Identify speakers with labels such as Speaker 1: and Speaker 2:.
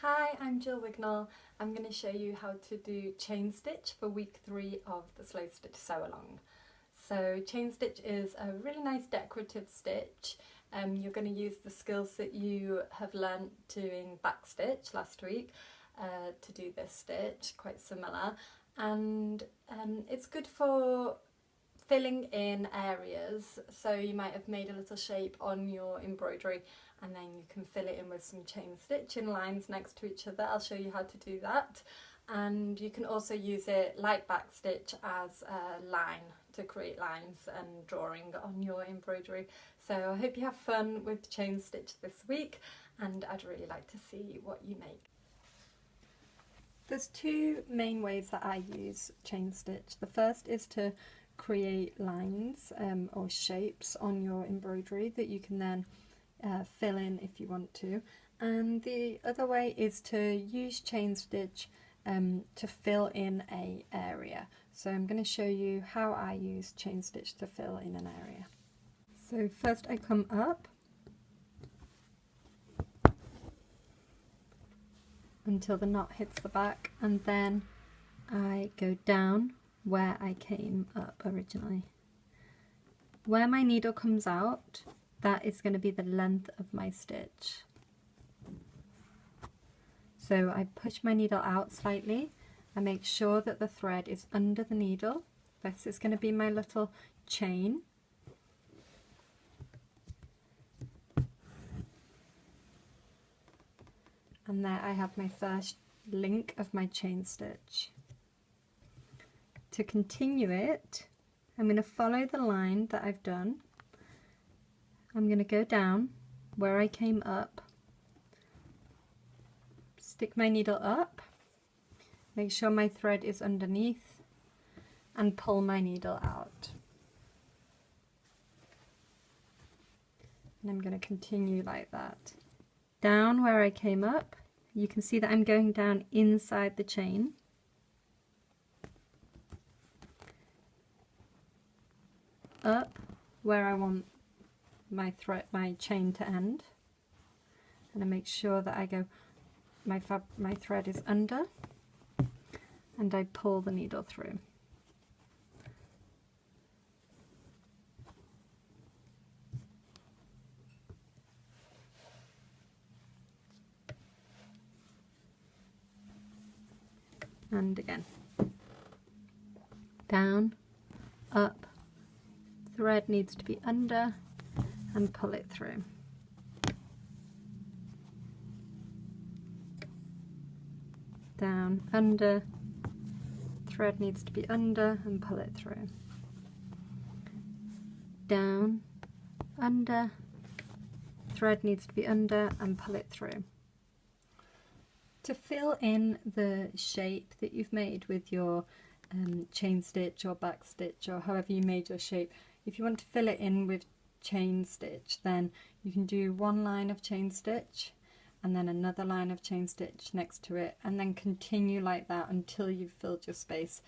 Speaker 1: Hi, I'm Jill Wignall. I'm going to show you how to do chain stitch for week 3 of the Slow Stitch Sew Along. So chain stitch is a really nice decorative stitch. You're going to use the skills that you have learnt doing back stitch last week to do this stitch, quite similar, and it's good for filling in areas. So you might have made a little shape on your embroidery and then you can fill it in with some chain stitch in lines next to each other. I'll show you how to do that. And you can also use it like back stitch as a line to create lines and drawing on your embroidery. So I hope you have fun with chain stitch this week, and I'd really like to see what you make. There's two main ways that I use chain stitch. The first is to create lines or shapes on your embroidery that you can then fill in if you want to, and the other way is to use chain stitch to fill in a area. So I'm going to show you how I use chain stitch to fill in an area. So first I come up until the knot hits the back, and then I go down where I came up originally. Where my needle comes out, that is going to be the length of my stitch. So I push my needle out slightly and make sure that the thread is under the needle. This is going to be my little chain. And there I have my first link of my chain stitch. To continue it, I'm going to follow the line that I've done. I'm going to go down where I came up, stick my needle up, make sure my thread is underneath, and pull my needle out. And I'm going to continue like that. Down where I came up, you can see that I'm going down inside the chain. Up where I want my chain to end, and I make sure that I go, my thread is under, and I pull the needle through. And again, down, up, thread needs to be under, and pull it through. Down, under, thread needs to be under, and pull it through. Down, under, thread needs to be under, and pull it through. To fill in the shape that you've made with your chain stitch or back stitch, or however you made your shape, if you want to fill it in with chain stitch, then you can do one line of chain stitch and then another line of chain stitch next to it, and then continue like that until you've filled your space.